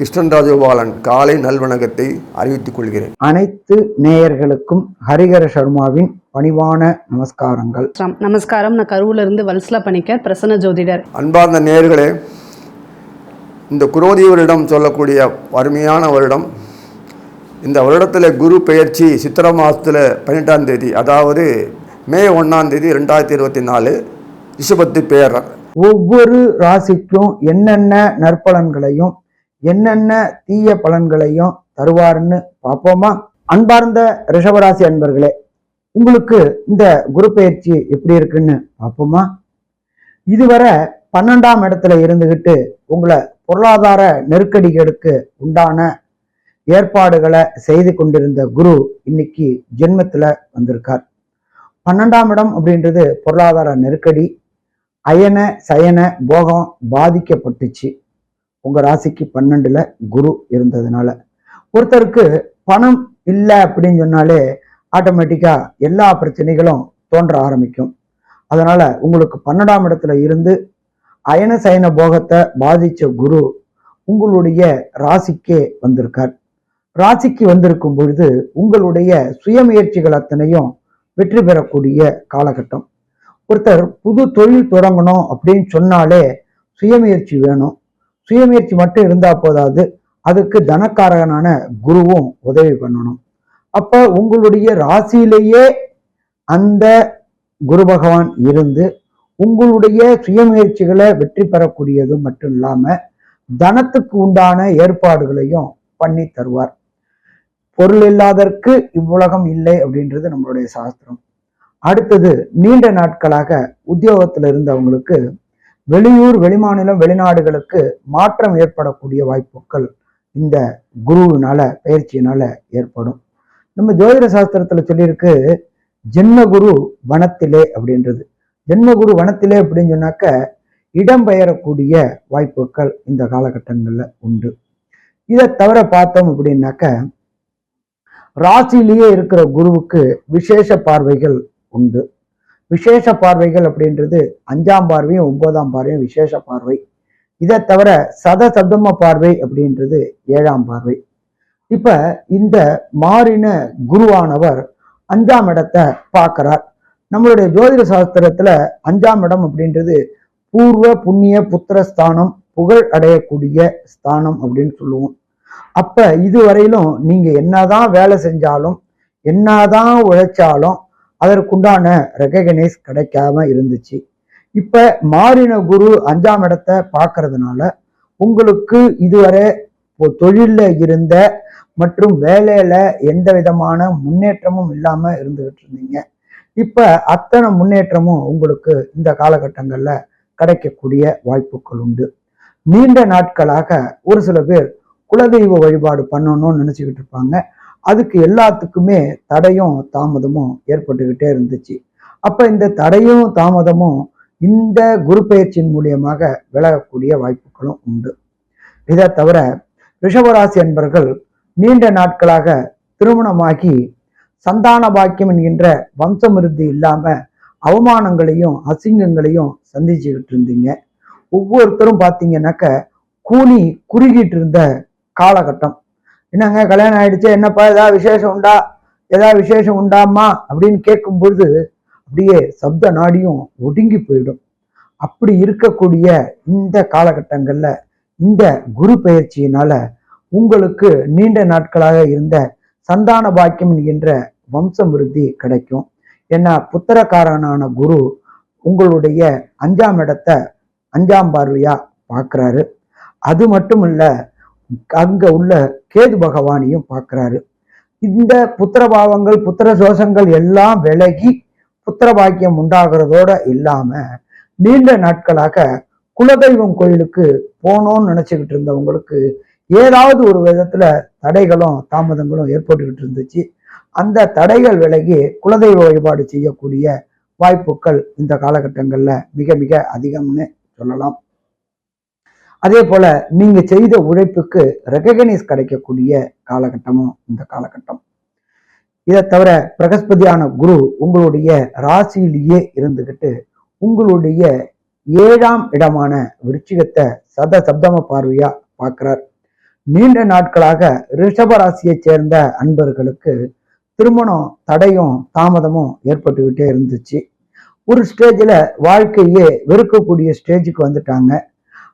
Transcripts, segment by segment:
கிருஷ்ணன் ராஜகோபாலன் காலை நல்வணக்கத்தை அறிவித்துக் கொள்கிறேன். அனைத்து நேயர்களுக்கும் ஹரிஹர சர்மாவின் பணிவான நமஸ்காரங்கள். நமஸ்காரம். நான் கரூர்ல இருந்து வல்சலா பணிக்கர், பிரசன்ன ஜோதிடர். அன்பார்ந்த நேயர்களே, இந்த குரோதி வருடம் சொல்லக்கூடிய அருமையான வருடம். இந்த வருடத்தில் குரு பெயர்ச்சி சித்திரை மாதத்தில் 18ஆம் தேதி, அதாவது மே 1ஆம் தேதி 2024 ரிஷபத்து பெயர். ஒவ்வொரு ராசிக்கும் என்னென்ன நற்பலன்களையும் என்னென்ன தீய பலன்களையும் தருவார்னு பார்ப்போமா? அன்பார்ந்த ரிஷபராசி அன்பர்களே, உங்களுக்கு இந்த குரு பெயர்ச்சி எப்படி இருக்குன்னு பார்ப்போமா? இதுவரை 12ஆம் இடத்துல இருந்துகிட்டு உங்களை பொருளாதார நெருக்கடிகளுக்கு உண்டான ஏற்பாடுகளை செய்து கொண்டிருந்த குரு இன்னைக்கு ஜென்மத்துல வந்திருக்கார். 12ஆம் இடம் அப்படின்றது பொருளாதார நெருக்கடி, அயன சயன போகம் பாதிக்கப்பட்டுச்சு. உங்க ராசிக்கு 12ல குரு இருந்ததுனால ஒருத்தருக்கு பணம் இல்லை அப்படின்னு சொன்னாலே ஆட்டோமேட்டிக்கா எல்லா பிரச்சனைகளும் தோன்ற ஆரம்பிக்கும். அதனால உங்களுக்கு 12ஆம் இடத்துல இருந்து அயன சயன போகத்தை பாதிச்ச குரு உங்களுடைய ராசிக்கே வந்திருக்கார். ராசிக்கு வந்திருக்கும் பொழுது உங்களுடைய சுயமுயற்சிகள் அத்தனையும் வெற்றி பெறக்கூடிய காலகட்டம். ஒருத்தர் புது தொழில் தொடங்கணும் அப்படின்னு சொன்னாலே சுயமுயற்சி வேணும். சுயமுயற்சி மட்டும் இருந்தா போதாது, அதுக்கு தனக்காரகனான குருவும் உதவி பண்ணணும். அப்ப உங்களுடைய ராசியிலேயே அந்த குரு பகவான் இருந்து உங்களுடைய சுயமுயற்சிகளை வெற்றி பெறக்கூடியது மட்டும் இல்லாம தனத்துக்கு உண்டான ஏற்பாடுகளையும் பண்ணி தருவார். பொருள் இல்லாதற்கு இவ்வுலகம் இல்லை அப்படின்றது நம்மளுடைய சாஸ்திரம். அடுத்தது, நீண்ட நாட்களாக உத்தியோகத்துல இருந்தவங்களுக்கு வெளியூர், வெளிமாநிலம், வெளிநாடுகளுக்கு மாற்றம் ஏற்படக்கூடிய வாய்ப்புகள் இந்த குருவினால, பயிற்சியினால ஏற்படும். நம்ம ஜோதிட சாஸ்திரத்துல சொல்லியிருக்கு, ஜென்மகுரு வனத்திலே அப்படின்றது. ஜென்மகுரு வனத்திலே அப்படின்னு சொன்னாக்க இடம்பெயரக்கூடிய வாய்ப்புகள் இந்த காலகட்டங்கள்ல உண்டு. இதை தவிர பார்த்தோம் அப்படின்னாக்க ராசியிலேயே இருக்கிற குருவுக்கு விசேஷ பார்வைகள் உண்டு. விசேஷ பார்வைகள் அப்படின்றது 5ஆம் பார்வையும் 9ஆம் பார்வையும் விசேஷ பார்வை. இதை தவிர சதசப்தம பார்வை அப்படின்றது 7ஆம் பார்வை. இப்ப இந்த மாறின குருவானவர் 5ஆம் இடத்தை பார்க்கிறார். நம்மளுடைய ஜோதிட சாஸ்திரத்துல 5ஆம் இடம் அப்படின்றது பூர்வ புண்ணிய புத்திர ஸ்தானம், புகழ் அடையக்கூடிய ஸ்தானம் அப்படின்னு சொல்லுவோம். அப்ப இதுவரையிலும் நீங்க என்னதான் வேலை செஞ்சாலும் என்னதான் உழைச்சாலும் அதற்குண்டான ரெகக்னைஸ் கிடைக்காம இருந்துச்சு. இப்ப மாறின குரு 5ஆம் இடத்தை பார்க்கறதுனால உங்களுக்கு இதுவரை தொழில்ல இருந்த மற்றும் வேலையில எந்த விதமான முன்னேற்றமும் இல்லாம இருந்துகிட்டு இருந்தீங்க. இப்ப அத்தனை முன்னேற்றமும் உங்களுக்கு இந்த காலகட்டங்கள்ல கிடைக்கக்கூடிய வாய்ப்புகள் உண்டு. நீண்ட நாட்களாக ஒரு சில பேர் குலதெய்வ வழிபாடு பண்ணணும்னு நினைச்சுக்கிட்டு இருப்பாங்க. அதுக்கு எல்லாத்துக்குமே தடையும் தாமதமும் ஏற்பட்டுக்கிட்டே இருந்துச்சு. அப்ப இந்த தடையும் தாமதமும் இந்த குரு பெயர்ச்சியின் மூலியமாக விலகக்கூடிய வாய்ப்புகளும் உண்டு. இதை தவிர ரிஷபராசி அன்பர்கள் நீண்ட நாட்களாக திருமணமாகி சந்தான பாக்கியம் என்கின்ற வம்சமிருத்தி இல்லாம அவமானங்களையும் அசிங்கங்களையும் சந்திச்சுக்கிட்டு இருந்தீங்க. ஒவ்வொருத்தரும் பார்த்தீங்கன்னாக்க கூனி குறுகிட்டு இருந்த காலகட்டம். என்னங்க கல்யாணம் ஆயிடுச்சு, என்னப்பா ஏதாவது விசேஷம் உண்டா, ஏதாவது விசேஷம் உண்டாமா அப்படின்னு கேட்கும் பொழுது அப்படியே சப்த நாடியும் ஒடுங்கி போயிடும். அப்படி இருக்கக்கூடிய இந்த காலகட்டங்கள்ல இந்த குரு பெயர்ச்சியினால உங்களுக்கு நீண்ட நாட்களாக இருந்த சந்தான பாக்கியம் என்கின்ற வம்சமிருத்தி கிடைக்கும். ஏன்னா புத்திரக்காரனான குரு உங்களுடைய 5ஆம் இடத்தை 5ஆம் பார்வையா பார்க்கிறாரு. அது மட்டும் இல்ல, அங்க உள்ள கேது பகவானையும் பார்க்கிறாரு. இந்த புத்திரபாவங்கள் புத்திர தோஷங்கள் எல்லாம் விலகி புத்திர பாக்கியம் உண்டாகிறதோட இல்லாம நீண்ட நாட்களாக குலதெய்வம் கோயிலுக்கு போனோம்னு நினைச்சுக்கிட்டு இருந்தவங்களுக்கு ஏதாவது ஒரு விதத்துல தடைகளும் தாமதங்களும் ஏற்பட்டுக்கிட்டு இருந்துச்சு. அந்த தடைகள் விலகி குலதெய்வ வழிபாடு செய்யக்கூடிய வாய்ப்புகள் இந்த காலகட்டங்கள்ல மிக மிக அதிகம்னு சொல்லலாம். அதே போல நீங்க செய்த உழைப்புக்கு ரெகக்னைஸ் கிடைக்கக்கூடிய காலகட்டமும் இந்த காலகட்டம். இதை தவிர பிரகஸ்பதியான குரு உங்களுடைய ராசியிலேயே இருந்துகிட்டு உங்களுடைய 7ஆம் இடமான விருச்சிகத்தை சப்தம பார்வையா பார்க்கிறார். நீண்ட நாட்களாக ரிஷபராசியைச் சேர்ந்த அன்பர்களுக்கு திருமணம் தடையும் தாமதமும் ஏற்பட்டுக்கிட்டே இருந்துச்சு. ஒரு ஸ்டேஜில் வாழ்க்கையே வெறுக்கக்கூடிய ஸ்டேஜுக்கு வந்துட்டாங்க.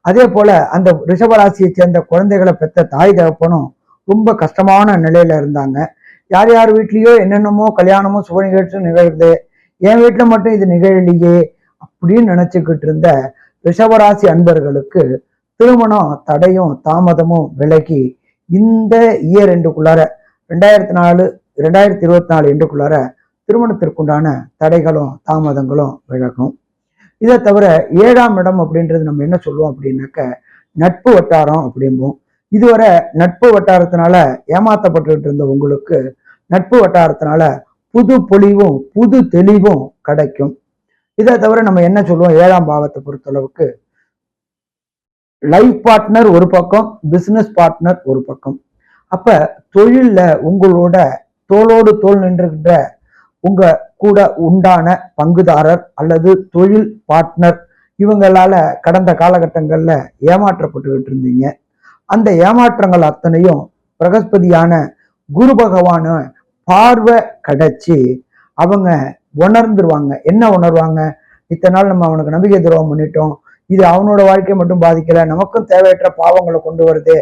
அதே போல அந்த ரிஷபராசியை சேர்ந்த குழந்தைகளை பெற்ற தாய் தகப்பனும் ரொம்ப கஷ்டமான நிலையில இருந்தாங்க. யார் யார் வீட்லேயோ என்னென்னமோ கல்யாணமோ சுப நிகழ்ச்சி நிகழ்து, என் வீட்டில் மட்டும் இது நிகழலையே அப்படின்னு நினச்சிக்கிட்டு இருந்த ரிஷபராசி அன்பர்களுக்கு திருமணம் தடையும் தாமதமும் விலகி இந்த இயர் எண்டுக்குள்ளார 2024 எண்டுக்குள்ளார திருமணத்திற்குண்டான தடைகளும் தாமதங்களும் விலகும். இதை தவிர 7ஆம் இடம் அப்படின்றது நம்ம என்ன சொல்லுவோம் அப்படின்னாக்க நட்பு வட்டாரம் அப்படிம்போம். இதுவரை நட்பு வட்டாரத்தினால ஏமாத்தப்பட்டு இருந்த உங்களுக்கு நட்பு வட்டாரத்தினால புது பொலிவும் புது தெளிவும் கிடைக்கும். இதை தவிர நம்ம என்ன சொல்லுவோம், 7ஆம் பாவத்தை பொறுத்தளவுக்கு லைஃப் பார்ட்னர் ஒரு பக்கம், பிசினஸ் பார்ட்னர் ஒரு பக்கம். அப்ப தொழில்ல உங்களோட தோளோடு தோல் நின்றுகின்ற உங்க கூட உண்டான பங்குதாரர் அல்லது தொழில் பார்ட்னர் இவங்களால கடந்த காலகட்டங்கள்ல ஏமாற்றப்பட்டுக்கிட்டு இருந்தீங்க. அந்த ஏமாற்றங்கள் அத்தனையும் பிரகஸ்பதியான குரு பகவான பார்வை கிடைச்சி அவங்க உணர்ந்துருவாங்க. என்ன உணர்வாங்க, இத்தனை நாள் நம்ம அவனுக்கு நம்பிக்கை துரோகம் பண்ணிட்டோம், இது அவனோட வாழ்க்கையை மட்டும் பாதிக்கல, நமக்கும் தேவையற்ற பாவங்களை கொண்டு வருது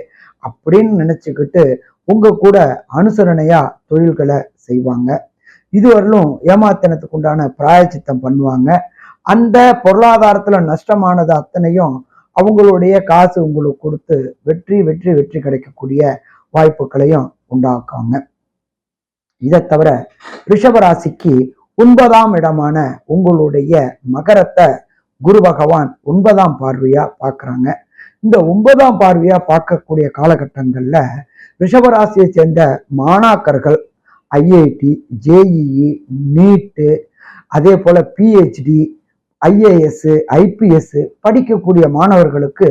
அப்படின்னு நினைச்சுக்கிட்டு உங்க கூட அனுசரணையா தொழில்களை செய்வாங்க. இதுவரையிலும் ஏமாத்தினத்துக்கு உண்டான பிராயச்சித்தம் பண்ணுவாங்க. அந்த பொருளாதாரத்துல நஷ்டமானது அத்தனையும் அவங்களுடைய காசு உங்களுக்கு கொடுத்து வெற்றி வெற்றி வெற்றி கிடைக்கக்கூடிய வாய்ப்புகளையும் உண்டாக்குவாங்க. இதை தவிர ரிஷபராசிக்கு 9ஆம் இடமான உங்களுடைய மகரத்தை குரு பகவான் 9ஆம் பார்வையா பார்க்குறாங்க. இந்த 9ஆம் பார்வையா பார்க்கக்கூடிய காலகட்டங்கள்ல ரிஷபராசியை சேர்ந்த மாணாக்கர்கள் ஐஐடி, ஜேஇஇ, நீட்டு, அதே போல பிஹெச்டி, ஐஏஎஸ், ஐபிஎஸ் படிக்கக்கூடிய மாணவர்களுக்கு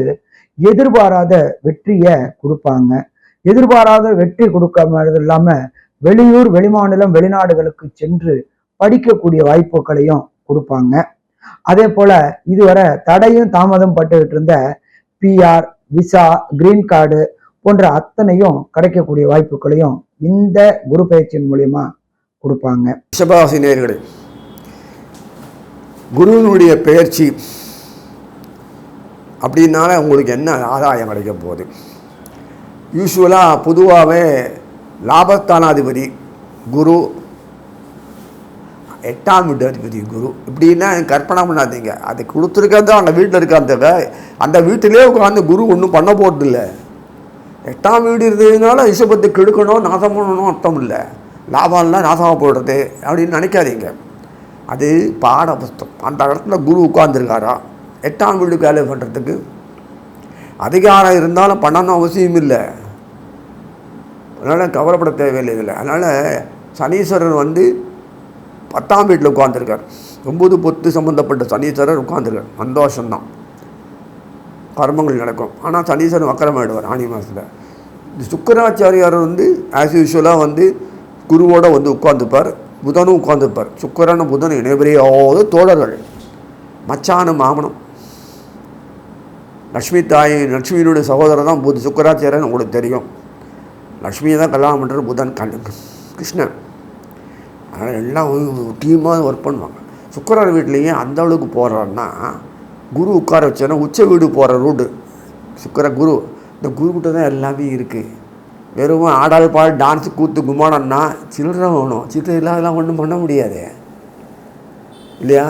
எதிர்பாராத வெற்றியை கொடுப்பாங்க. எதிர்பாராத வெற்றி கொடுக்காம இல்லாம வெளியூர், வெளிமாநிலம், வெளிநாடுகளுக்கு சென்று படிக்கக்கூடிய வாய்ப்புகளையும் கொடுப்பாங்க. அதே போல இதுவரை தடையும் தாமதம் பட்டுக்கிட்டு இருந்த பிஆர், விசா, கிரீன் கார்டு போன்ற அத்தனையும் கிடைக்கக்கூடிய வாய்ப்புகளையும் இந்த குரு பயிற்சியின் மூலியமா கொடுப்பாங்க. ரிஷபராசி நேயர்களே, குருவினுடைய பெயர்ச்சி அப்படின்னால உங்களுக்கு என்ன ஆதாயம் கிடைக்க போகுது? யூஸ்வலாக பொதுவாகவே லாபஸ்தானாதிபதி குரு, 8ஆம் வீட்டு அதிபதி குரு, இப்படின்னா கற்பனை பண்ணாதீங்க. அது கொடுத்துருக்கிறது அந்த வீட்டில் இருக்க அந்த வீட்டிலே உட்காந்து குரு ஒன்றும் பண்ண போகிறதில்ல. 8ஆம் வீடு இருந்ததுனால ரிஷபத்தை கெடுக்கணும், நாசம் பண்ணணும் அர்த்தம் இல்லை. லாபம்லாம் நாசமாக போடுறது அப்படின்னு நினைக்காதீங்க. அது பாட புஸ்தம். அந்த இடத்துல குரு உட்கார்ந்துருக்காரா 8ஆம் வீடு வேலை பண்ணுறதுக்கு அதிகாரம் இருந்தாலும் பண்ணணும் அவசியம் இல்லை. அதனால் கவலைப்பட தேவையில்லை இதில். அதனால் சனீஸ்வரர் 10ஆம் வீட்டில் உட்காந்துருக்கார். 9 10 சம்மந்தப்பட்ட சனீஸ்வரர் உட்காந்துருக்கார். சந்தோஷம்தான், கர்மங்கள் நடக்கும். ஆனால் சனீஸ்வரன் வக்கரமாயிடுவார் ஆனி மாதத்தில். இந்த சுக்கராச்சாரியார் ஆஸ் யூஸ்வலாக குருவோட உட்காந்துப்பார். புதனும் உட்காந்துருப்பார். சுக்கரனும் புதன் இணைபெரியாவது தோழர்கள், மச்சானும் மாமனும். லக்ஷ்மியினுடைய சகோதரர் தான் சுக்கராச்சாரியன் உங்களுக்கு தெரியும். லக்ஷ்மியை தான் கல்யாணம் பண்ணுறது புதன், கிருஷ்ணன். அதனால் எல்லாம் டீமாக ஒர்க் பண்ணுவாங்க. சுக்கரர் வீட்லேயே அந்த அளவுக்கு போகிறாருன்னா குரு உட்கார வச்சோன்னா உச்ச வீடு போகிற ரூட்டு சுக்கர குரு. இந்த குருக்கிட்ட தான் எல்லாமே இருக்குது. வெறும் ஆடாள் பால் டான்ஸு கூத்து கும்மானம்னா சில்லறை வேணும். சில்லறை இல்லாதெல்லாம் ஒன்றும் பண்ண முடியாது இல்லையா?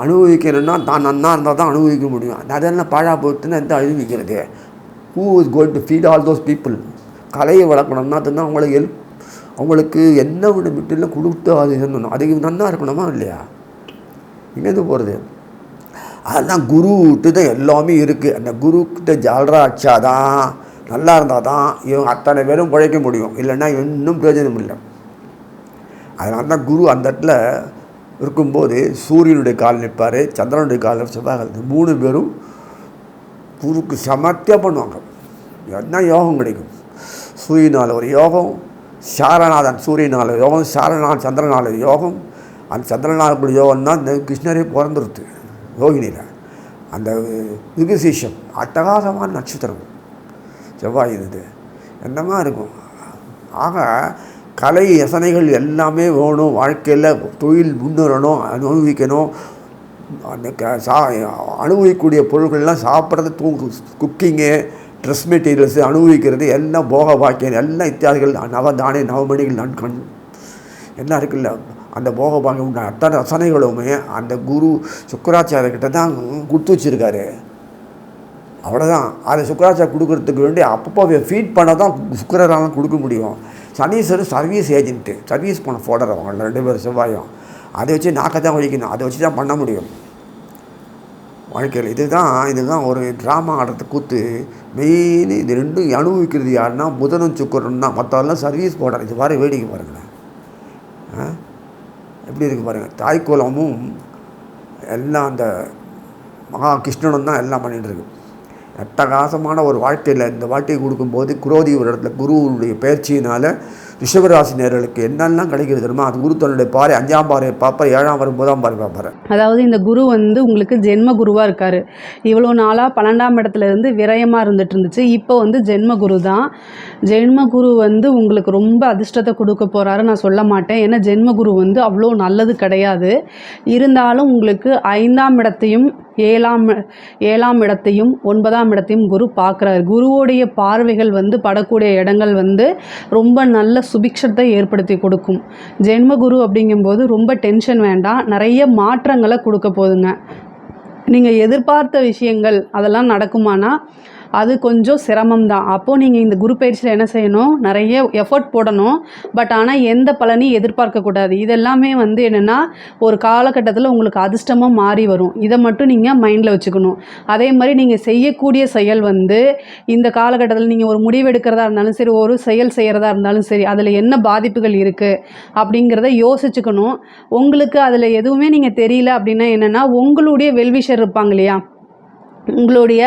அனுபவிக்கணும்னா தான் நன்னா இருந்தால் தான் அனுபவிக்க முடியும். அதெல்லாம் பாழா போட்டுன்னா எந்த அனுபவிக்கிறது? Who is going to feed all those people? கலையை வளர்க்கணும்னா அதுதான் அவங்களுக்கு என்ன விட வீட்டில் கொடுத்து அது இருந்தணும். அதுக்கு நன்னா இருக்கணுமா இல்லையா? இங்கேருந்து போகிறது அதெல்லாம் குருக்கிட்ட தான் எல்லாமே இருக்குது. அந்த குருக்கிட்ட ஜாலரா அடிச்சாதான், நல்லா இருந்தால் தான் இவங்க அத்தனை பேரும் பிழைக்க முடியும். இல்லைன்னா இன்னும் பிரயோஜனம் இல்லை. அதனால தான் குரு அந்த இடத்துல இருக்கும்போது சூரியனுடைய கால் நிற்பார், சந்திரனுடைய கால், செவ்வாய், 3 பேரும் குருக்கு சமர்த்தியாக பண்ணுவாங்க. என்ன யோகம் கிடைக்கும்? சூரியனால் ஒரு யோகம், சாரநாதன் சூரியனால் யோகம், சாரநாதன் சந்திரனால் யோகம். அந்த சந்திரநாதனுடைய யோகம் தான் இந்த கிருஷ்ணரே பிறந்துருது யோகினியில். அந்த விகுசீஷம் அட்டகாசமான நட்சத்திரம். செவ்வாய் இது என்னமா இருக்கும். ஆக கலை ரசனைகள் எல்லாமே வேணும். வாழ்க்கையில் தொழில் முன்னேறணும், அனுபவிக்கணும். அந்த அனுபவிக்கக்கூடிய பொருட்கள்லாம் சாப்பிட்றது, குக்கிங்கு, ட்ரெஸ் மெட்டீரியல்ஸு அனுபவிக்கிறது எல்லாம் போக பாக்கியம் எல்லாம் இத்தியாதிகள் நவதானே நவமணிகள் நன்கண் எல்லாம் இருக்குல்ல. அந்த போக பாக்கியம் உண்ட அத்தனை ரசனைகளுமே அந்த குரு சுக்கராச்சாரியர்கிட்ட தான் கொடுத்து வச்சுருக்காரு. அவ்வளோதான். அதை சுக்கராச்சாரியர் கொடுக்கறதுக்கு வேண்டி அப்பப்போ ஃபீட் பண்ண தான் சுக்கராலாம் கொடுக்க முடியும். சனீஸ்வரர் சர்வீஸ் ஏஜென்ட்டு, சர்வீஸ் பண்ண ஃபோடர் அவங்க 2 பேர் செவ்வாயும். அதை வச்சு நாக்கத்தான் வலிக்கணும், அதை வச்சு தான் பண்ண முடியும் வாழ்க்கையில். இதுதான் ஒரு ட்ராமா ஆடுறது கூத்து. மெயின் இது ரெண்டும் அனுபவிக்கிறது யாருன்னா புதனும் சுக்கரன் தான். மற்றவரெல்லாம் சர்வீஸ் போடுற. இது மாதிரி வேடிக்கை பாருங்களேன், எப்படி இருக்குது பாருங்கள். தாய்க்குலமும் எல்லாம் அந்த மகா கிருஷ்ணனும் தான் எல்லாம் பண்ணிகிட்டு அட்டகாசமான ஒரு வாழ்க்கையில் இந்த வாழ்க்கையை கொடுக்கும்போது குரோதி ஒரு இடத்துல குருவுடைய பயிற்சியினால் ரிஷபராசி நேர்களுக்கு என்னெல்லாம் கிடைக்கிறது தெரியுமா? அது குரு தன்னுடைய பாறை 5ஆம் பாறை பார்ப்பார், 7ஆம் பாறை 9ஆம் பாறை பார்ப்பார். அதாவது இந்த குரு வந்து உங்களுக்கு ஜென்ம குருவாக இருக்கார். இவ்வளோ நாளாக 12ஆம் இடத்துல இருந்து விரயமாக இருந்துட்டு இருந்துச்சு. இப்போ வந்து ஜென்ம குரு தான். ஜென்ம குரு வந்து உங்களுக்கு ரொம்ப அதிர்ஷ்டத்தை கொடுக்க போகிறாரு நான் சொல்ல மாட்டேன். ஏன்னா ஜென்ம குரு வந்து அவ்வளோ நல்லது கிடையாது. இருந்தாலும் உங்களுக்கு 5ஆம் இடத்தையும் 7ஆம் இடத்தையும் 9ஆம் இடத்தையும் குரு பார்க்குறாரு. குருவோடைய பார்வைகள் வந்து படக்கூடிய இடங்கள் வந்து ரொம்ப நல்ல சுபிக்ஷத்தை ஏற்படுத்தி கொடுக்கும். ஜென்மகுரு அப்படிங்கும்போது ரொம்ப டென்ஷன் வேண்டாம், நிறைய மாற்றங்களை கொடுக்க போதுங்க. நீங்கள் எதிர்பார்த்த விஷயங்கள் அதெல்லாம் நடக்குமானா அது கொஞ்சம் சிரமம் தான். அப்போது நீங்கள் இந்த குரு பயிற்சியில் என்ன செய்யணும், நிறைய எஃபர்ட் போடணும். பட் ஆனால் எந்த பலனையும் எதிர்பார்க்கக்கூடாது. இதெல்லாமே வந்து என்னென்னா ஒரு காலகட்டத்தில் உங்களுக்கு அதிர்ஷ்டமாக மாறி வரும். இதை மட்டும் நீங்கள் மைண்டில் வச்சுக்கணும். அதே மாதிரி நீங்கள் செய்யக்கூடிய செயல் வந்து இந்த காலகட்டத்தில் நீங்கள் ஒரு முடிவு எடுக்கிறதா இருந்தாலும் சரி, ஒரு செயல் செய்கிறதா இருந்தாலும் சரி, அதில் என்ன பாதிப்புகள் இருக்குது அப்படிங்கிறத யோசிச்சுக்கணும். உங்களுக்கு அதில் எதுவுமே நீங்கள் தெரியல அப்படின்னா என்னென்னா உங்களுடைய வெல்விஷர் இருப்பாங்க இல்லையா, உங்களுடைய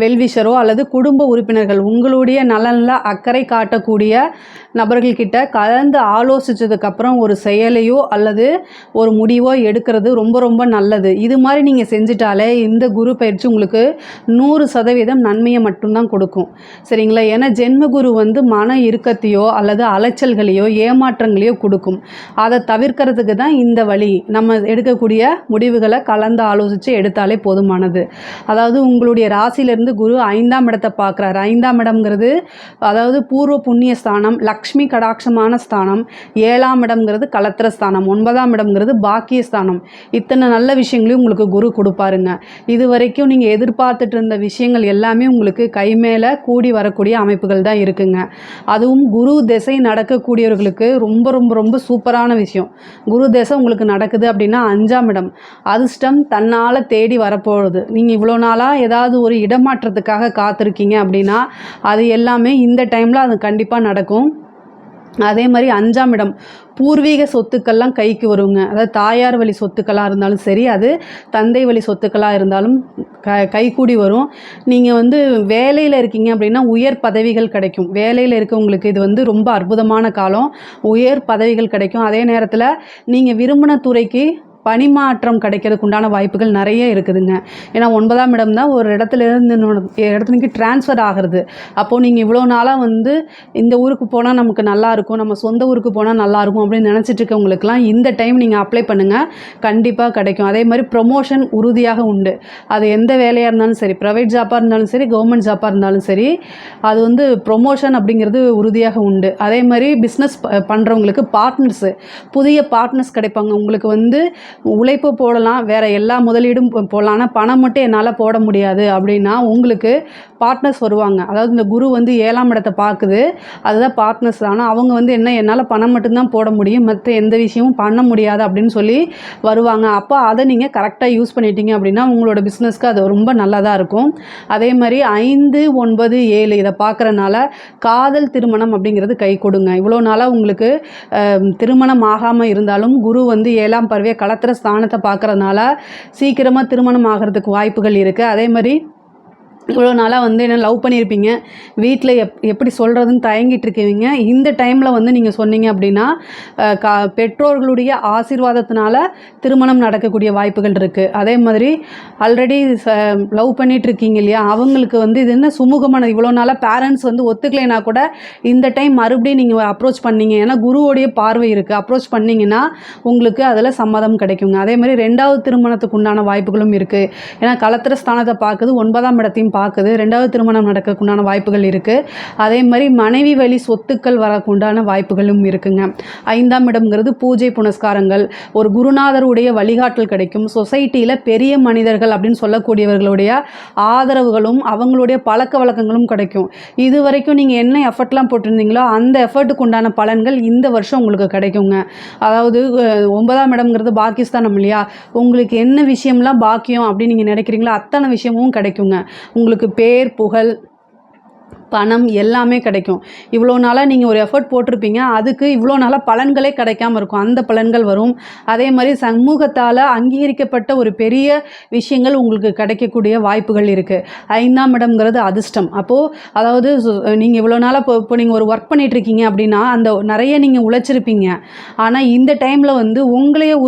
வெல்விஷரோ அல்லது குடும்ப உறுப்பினர்கள் உங்களுடைய நலனில் அக்கறை காட்டக்கூடிய நபர்கள்கிட்ட கலந்து ஆலோசித்ததுக்கப்புறம் ஒரு செயலையோ அல்லது ஒரு முடிவோ எடுக்கிறது ரொம்ப ரொம்ப நல்லது. இது மாதிரி நீங்கள் செஞ்சிட்டாலே இந்த குரு பயிற்சி உங்களுக்கு 100% நன்மையை மட்டும்தான் கொடுக்கும். சரிங்களா? ஏன்னா ஜென்மகுரு வந்து மன இறுக்கத்தையோ அல்லது அலைச்சல்களையோ ஏமாற்றங்களையோ கொடுக்கும். அதை தவிர்க்கிறதுக்கு தான் இந்த வழி. நம்ம எடுக்கக்கூடிய முடிவுகளை கலந்து ஆலோசித்து எடுத்தாலே போதுமானது. அதாவது உங்களுடைய ராசியிலிருந்து குரு 5ஆம் இடத்தை பார்க்குறாரு. 5ஆம் இடம்ங்கிறது அதாவது பூர்வ புண்ணிய ஸ்தானம், லக்ஷ்மி கடாட்சமான ஸ்தானம். 7ஆம் இடம்ங்கிறது கலத்திர ஸ்தானம். 9ஆம் இடம்ங்கிறது பாக்கிய ஸ்தானம். இத்தனை நல்ல விஷயங்களையும் உங்களுக்கு குரு கொடுப்பாருங்க. இது வரைக்கும் நீங்கள் எதிர்பார்த்துட்டு இருந்த விஷயங்கள் எல்லாமே உங்களுக்கு கை மேலே கூடி வரக்கூடிய அமைப்புகள் தான் இருக்குங்க. அதுவும் குரு திசை நடக்கக்கூடியவர்களுக்கு ரொம்ப ரொம்ப ரொம்ப சூப்பரான விஷயம். குரு திசை உங்களுக்கு நடக்குது அப்படின்னா 5ஆம் இடம் அதிர்ஷ்டம் தன்னால் தேடி வரப்போகுது. நீங்கள் இவ்வளோ நாளாக ஏதாவது ஒரு இடமாற்றத்துக்காக காத்திருக்கீங்க அப்படின்னா அது எல்லாமே இந்த டைமில் அது கண்டிப்பாக நடக்கும். அதே மாதிரி 5ஆம் இடம் பூர்வீக சொத்துக்கள்லாம் கைக்கு வருங்க. அதாவது தாயார் வழி சொத்துக்களாக இருந்தாலும் சரி, அது தந்தை வழி சொத்துக்களாக இருந்தாலும் கைக்கூடி வரும். நீங்கள் வந்து வேலையில் இருக்கீங்க அப்படின்னா உயர் பதவிகள் கிடைக்கும். வேலையில் இருக்கவங்களுக்கு இது வந்து ரொம்ப அற்புதமான காலம். உயர் பதவிகள் கிடைக்கும். அதே நேரத்தில் நீங்கள் விரும்பின துறைக்கு பணிமாற்றம் கிடைக்கிறதுக்கு உண்டான வாய்ப்புகள் நிறைய இருக்குதுங்க. ஏன்னா 9ஆம் இடம் தான் ஒரு இடத்துலேருந்து இடத்துக்கு டிரான்ஸ்ஃபர் ஆகிறது. அப்போது நீங்கள் இவ்வளோ நாளாக வந்து இந்த ஊருக்கு போனால் நமக்கு நல்லாயிருக்கும், நம்ம சொந்த ஊருக்கு போனால் நல்லாயிருக்கும் அப்படின்னு நினச்சிட்டு இருக்கவங்களுக்குலாம் இந்த டைம் நீங்கள் அப்ளை பண்ணுங்கள், கண்டிப்பாக கிடைக்கும். அதே மாதிரி ப்ரொமோஷன் உறுதியாக உண்டு. அது எந்த வேலையாக இருந்தாலும் சரி, ப்ரைவேட் ஜாப்பாக இருந்தாலும் சரி, கவர்மெண்ட் ஜாப்பாக இருந்தாலும் சரி, அது வந்து ப்ரொமோஷன் அப்படிங்கிறது உறுதியாக உண்டு. அதே மாதிரி பிஸ்னஸ் பண்ணுறவங்களுக்கு பார்ட்னர்ஸு, புதிய பார்ட்னர்ஸ் கிடைப்பாங்க. உங்களுக்கு வந்து உழைப்பு போடலாம், வேறு எல்லா முதலீடும் போடலாம், ஆனால் பணம் மட்டும் என்னால் போட முடியாது அப்படின்னா உங்களுக்கு பார்ட்னர்ஸ் வருவாங்க. அதாவது இந்த குரு வந்து 7ஆம் இடத்தை பார்க்குது, அதுதான் பார்ட்னர்ஸ். ஆனால் அவங்க வந்து என்ன, என்னால் பணம் மட்டும்தான் போட முடியும், மற்ற எந்த விஷயமும் பண்ண முடியாது அப்படின்னு சொல்லி வருவாங்க. அப்போ அதை நீங்கள் கரெக்டாக யூஸ் பண்ணிட்டீங்க அப்படின்னா உங்களோட பிஸ்னஸ்க்கு அது ரொம்ப நல்லதாக இருக்கும். அதே மாதிரி 5, 9, 7 இதை பார்க்குறனால காதல் திருமணம் அப்படிங்கிறது கை கொடுங்க. இவ்வளோ நாளாக உங்களுக்கு திருமணம் ஆகாமல் இருந்தாலும் குரு வந்து 7ஆம் பார்வையை கலத்திர ஸ்தானத்தை பார்க்குறதுனால சீக்கிரமாக திருமணம் ஆகிறதுக்கு வாய்ப்புகள் இருக்குது. அதே மாதிரி இவ்வளோ நாளாக வந்து என்ன லவ் பண்ணியிருப்பீங்க, வீட்டில் எப்படி சொல்கிறதுன்னு தயங்கிட்டு இருக்கீங்க. இந்த டைமில் வந்து நீங்கள் சொன்னீங்க அப்படின்னா பெற்றோர்களுடைய ஆசீர்வாதத்தினால திருமணம் நடக்கக்கூடிய வாய்ப்புகள் இருக்குது. அதே மாதிரி ஆல்ரெடி லவ் பண்ணிகிட்டு இருக்கீங்க இல்லையா, அவங்களுக்கு வந்து இது என்ன சுமூகமான இவ்வளோ நாளாக பேரண்ட்ஸ் வந்து ஒத்துக்கலைன்னா கூட இந்த டைம் மறுபடியும் நீங்கள் அப்ரோச் பண்ணீங்க. ஏன்னா குருவோடைய பார்வை இருக்குது. அப்ரோச் பண்ணிங்கன்னா உங்களுக்கு அதில் சம்மதம் கிடைக்குங்க. அதே மாதிரி 2வது திருமணத்துக்கு உண்டான வாய்ப்புகளும் இருக்குது. ஏன்னா களத்திர ஸ்தானத்தை பார்க்குது, 9ஆம் இடத்தையும் பார்க்குது. 2வது திருமணம் நடக்கக்குண்டான வாய்ப்புகள் இருக்குது. அதே மாதிரி மனைவி வழி சொத்துக்கள் வரக்குண்டான வாய்ப்புகளும் இருக்குங்க. 5ஆம் இடம்ங்கிறது பூஜை புனஸ்காரங்கள், ஒரு குருநாதருடைய வழிகாட்டல் கிடைக்கும். சொசைட்டியில் பெரிய மனிதர்கள் அப்படின்னு சொல்லக்கூடியவர்களுடைய ஆதரவுகளும் அவங்களுடைய பழக்க வழக்கங்களும் கிடைக்கும். இது வரைக்கும் நீங்கள் என்ன எஃபர்ட்லாம் போட்டிருந்தீங்களோ அந்த எஃபர்ட்டுக்கு உண்டான பலன்கள் இந்த வருஷம் உங்களுக்கு கிடைக்குங்க. அதாவது 9ஆம் இடம்ங்கிறது பாக்கியஸ்தானம் இல்லையா, உங்களுக்கு என்ன விஷயம்லாம் பாக்கியம் அப்படின்னு நீங்கள் நினைக்கிறீங்களோ அத்தனை விஷயமும் கிடைக்குங்க. உங்களுக்கு பேர் புகழ் பணம் எல்லாமே கிடைக்கும். இவ்வளோ நாளாக நீங்கள் ஒரு எஃபர்ட் போட்டிருப்பீங்க, அதுக்கு இவ்வளோ நாளாக பலன்களே கிடைக்காம இருக்கும், அந்த பலன்கள் வரும். அதே மாதிரி சமூகத்தால் அங்கீகரிக்கப்பட்ட ஒரு பெரிய விஷயங்கள் உங்களுக்கு கிடைக்கக்கூடிய வாய்ப்புகள் இருக்குது. 5ஆம் இடம்ங்கிறது அதிர்ஷ்டம். அப்போது அதாவது நீங்கள் இவ்வளோ நாளாக இப்போ நீங்கள் ஒரு ஒர்க் பண்ணிகிட்ருக்கீங்க அப்படின்னா அந்த நிறைய நீங்கள் உழைச்சிருப்பீங்க. ஆனால் இந்த டைமில் வந்து உங்களையே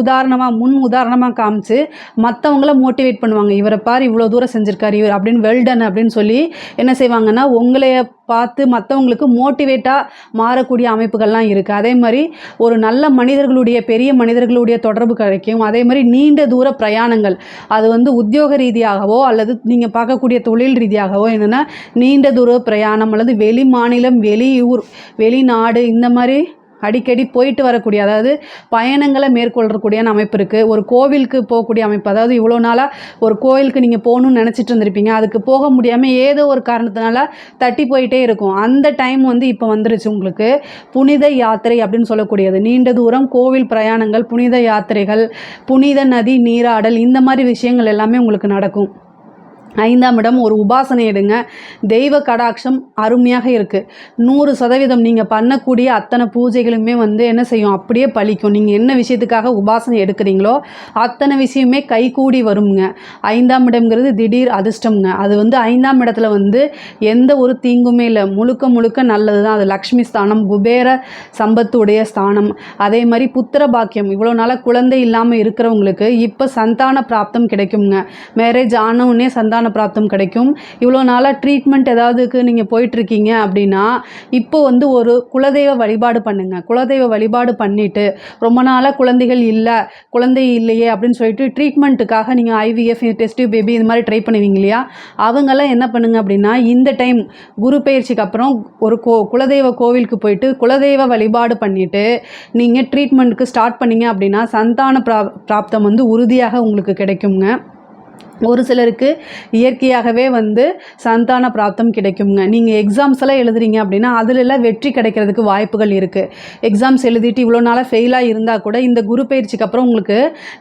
முன் உதாரணமாக காமிச்சு மற்றவங்கள மோட்டிவேட் பண்ணுவாங்க. இவரை பார் இவ்வளோ தூரம் செஞ்சுருக்காரு இவர் அப்படின்னு, வெல்டன் அப்படின்னு சொல்லி என்ன செய்வாங்கன்னா உங்களை பார்த்து மற்றவங்களுக்கு மோட்டிவேட்டாக மாறக்கூடிய அமைப்புகள்லாம் இருக்குது. அதே மாதிரி ஒரு நல்ல மனிதர்களுடைய பெரிய மனிதர்களுடைய தொடர்பு கிடைக்கும். அதே மாதிரி நீண்ட தூர பிரயாணங்கள், அது வந்து உத்தியோக ரீதியாகவோ அல்லது நீங்கள் பார்க்கக்கூடிய தொழில் ரீதியாகவோ என்னென்னா நீண்ட தூர பிரயாணம் அல்லது வெளி மாநிலம் வெளியூர் வெளிநாடு இந்த மாதிரி அடிக்கடி போயிட்டு வரக்கூடிய, அதாவது பயணங்களை மேற்கொள்ளக்கூடிய அமைப்பு இருக்குது. ஒரு கோவிலுக்கு போகக்கூடிய அமைப்பு, அதாவது இவ்வளோ நாளாக ஒரு கோவிலுக்கு நீங்கள் போகணும்னு நினச்சிட்டு இருந்திருப்பீங்க, அதுக்கு போக முடியாமல் ஏதோ ஒரு காரணத்தினால தட்டி போயிட்டே இருக்கும். அந்த டைம் வந்து இப்போ வந்துருச்சு உங்களுக்கு. புனித யாத்திரை அப்படின்னு சொல்லக்கூடியது, நீண்ட தூரம் கோவில் பிரயாணங்கள், புனித யாத்திரைகள், புனித நதி நீராடல், இந்த மாதிரி விஷயங்கள் எல்லாமே உங்களுக்கு நடக்கும். 5ஆம் இடம் ஒரு உபாசனை எடுங்க. தெய்வ கடாட்சம் அருமையாக இருக்குது. 100% நீங்கள் பண்ணக்கூடிய அத்தனை பூஜைகளுமே வந்து என்ன செய்யும், அப்படியே பலிக்கும். நீங்கள் என்ன விஷயத்துக்காக உபாசனை எடுக்கிறீங்களோ அத்தனை விஷயமே கைகூடி வருங்க. 5ஆம் இடம்ங்கிறது திடீர் அதிர்ஷ்டம்ங்க. அது வந்து 5ஆம் இடத்துல வந்து எந்த ஒரு தீங்குமே இல்லை, முழுக்க நல்லது தான். அது லக்ஷ்மி ஸ்தானம், குபேர சம்பத்துடைய ஸ்தானம். அதே மாதிரி புத்திர பாக்கியம், இவ்வளோ நாளாக குழந்தை இல்லாமல் இருக்கிறவங்களுக்கு இப்போ சந்தான பிராப்தம் கிடைக்குங்க. மேரேஜ் ஆனவுடனே சந்தான பிராப்தம் கிடைக்கும். இவ்வளோ நாளாக ட்ரீட்மெண்ட் ஏதாவதுக்கு நீங்கள் போயிட்டுருக்கீங்க அப்படின்னா இப்போ வந்து ஒரு குலதெய்வ வழிபாடு பண்ணுங்கள். குலதெய்வ வழிபாடு பண்ணிவிட்டு ரொம்ப நாளாக குழந்தை இல்லையே அப்படின்னு சொல்லிட்டு ட்ரீட்மெண்ட்டுக்காக நீங்கள் IVF டெஸ்ட் பேபி இது மாதிரி ட்ரை பண்ணுவீங்க இல்லையா, அவங்கெல்லாம் என்ன பண்ணுங்க அப்படின்னா இந்த டைம் குரு பயிற்சிக்கு அப்புறம் ஒரு குலதெய்வ கோவிலுக்கு போயிட்டு குலதெய்வ வழிபாடு பண்ணிவிட்டு நீங்கள் ட்ரீட்மெண்ட்டுக்கு ஸ்டார்ட் பண்ணிங்க அப்படின்னா சந்தான பிராப்தம் வந்து உறுதியாக உங்களுக்கு கிடைக்குங்க. ஒரு சிலருக்கு இயற்கையாகவே வந்து சந்தான பிராப்தம் கிடைக்குங்க. நீங்கள் எக்ஸாம்ஸ் எல்லாம் எழுதுறீங்க அப்படின்னா அதிலெல்லாம் வெற்றி கிடைக்கிறதுக்கு வாய்ப்புகள் இருக்குது. எக்ஸாம்ஸ் எழுதிட்டு இவ்வளோ நாளாக ஃபெயிலாக இருந்தால் கூட இந்த குரு பயிற்சிக்கு அப்புறம் உங்களுக்கு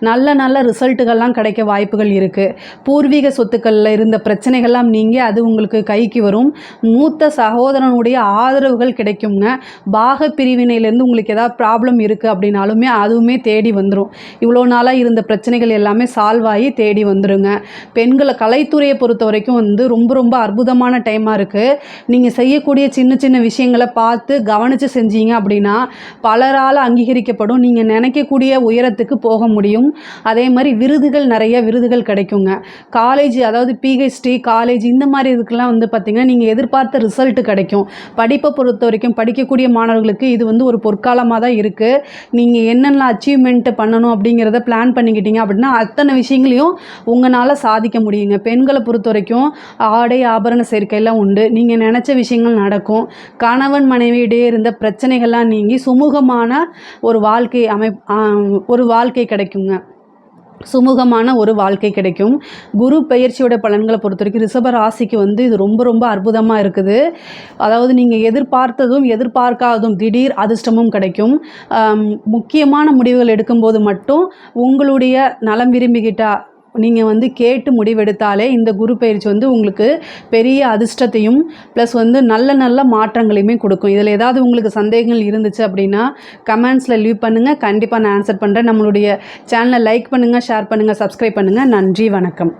நல்ல ரிசல்ட்டுகள்லாம் கிடைக்க வாய்ப்புகள் இருக்குது. பூர்வீக சொத்துக்களில் இருந்த பிரச்சனைகள்லாம் நீங்கள் அது உங்களுக்கு கைக்கு வரும். மூத்த சகோதரனுடைய ஆதரவுகள் கிடைக்குங்க. பாக பிரிவினையிலேருந்து உங்களுக்கு ஏதாவது ப்ராப்ளம் இருக்குது அப்படின்னாலுமே அதுவுமே தேடி வந்துடும். இவ்வளோ நாளாக இருந்த பிரச்சனைகள் எல்லாமே சால்வ் ஆகி தேடி வந்துடுங்க. பெண்களை கலைத்துறையை பொறுத்த வரைக்கும் வந்து ரொம்ப அற்புதமான டைமாக இருக்குது. நீங்கள் செய்யக்கூடிய சின்ன விஷயங்களை பார்த்து கவனித்து செஞ்சீங்க அப்படின்னா பலரால் அங்கீகரிக்கப்படும். நீங்கள் நினைக்கக்கூடிய உயரத்துக்கு போக முடியும். அதே மாதிரி நிறைய விருதுகள் கிடைக்குங்க. காலேஜ், அதாவது PhD காலேஜ் இந்த மாதிரி இதுக்கெல்லாம் வந்து பார்த்திங்கன்னா நீங்கள் எதிர்பார்த்த ரிசல்ட்டு கிடைக்கும். படிப்பை பொறுத்த வரைக்கும் படிக்கக்கூடிய மாணவர்களுக்கு இது வந்து ஒரு பொற்காலமாக தான் இருக்குது. நீங்கள் என்னென்ன அச்சீவ்மெண்ட் பண்ணணும் அப்படிங்கிறத பிளான் பண்ணிக்கிட்டீங்க அப்படின்னா அத்தனை விஷயங்களையும் உங்களால் சாதிக்க முடியுங்க. பெண்களை பொறுத்த வரைக்கும் ஆடை ஆபரண சேர்க்கையெல்லாம் உண்டு. நீங்கள் நினச்ச விஷயங்கள் நடக்கும். கணவன் மனைவியிடையே இருந்த பிரச்சனைகள்லாம் நீங்கி சுமூகமான ஒரு வாழ்க்கை கிடைக்குங்க. சுமூகமான ஒரு வாழ்க்கை கிடைக்கும். குரு பயிற்சியோட பலன்களை பொறுத்த வரைக்கும் ரிஷப ராசிக்கு வந்து இது ரொம்ப அற்புதமாக இருக்குது. அதாவது நீங்கள் எதிர்பார்த்ததும் எதிர்பார்க்காததும் திடீர் அதிர்ஷ்டமும் கிடைக்கும். முக்கியமான முடிவுகள் எடுக்கும்போது மட்டும் உங்களுடைய நலம் விரும்பிக்கிட்டா நீங்கள் வந்து கேட்டு முடிவெடுத்தாலே இந்த குரு பயிற்சி வந்து உங்களுக்கு பெரிய அதிர்ஷ்டத்தையும் ப்ளஸ் வந்து நல்ல மாற்றங்களையுமே கொடுக்கும். இதில் ஏதாவது உங்களுக்கு சந்தேகங்கள் இருந்துச்சு அப்படின்னா கமெண்ட்ஸில் லீவ் பண்ணுங்கள். கண்டிப்பாக நான் ஆன்சர் பண்ணுறேன். நம்மளுடைய சேனலை லைக் பண்ணுங்கள், ஷேர் பண்ணுங்கள், சப்ஸ்கிரைப் பண்ணுங்கள். நன்றி, வணக்கம்.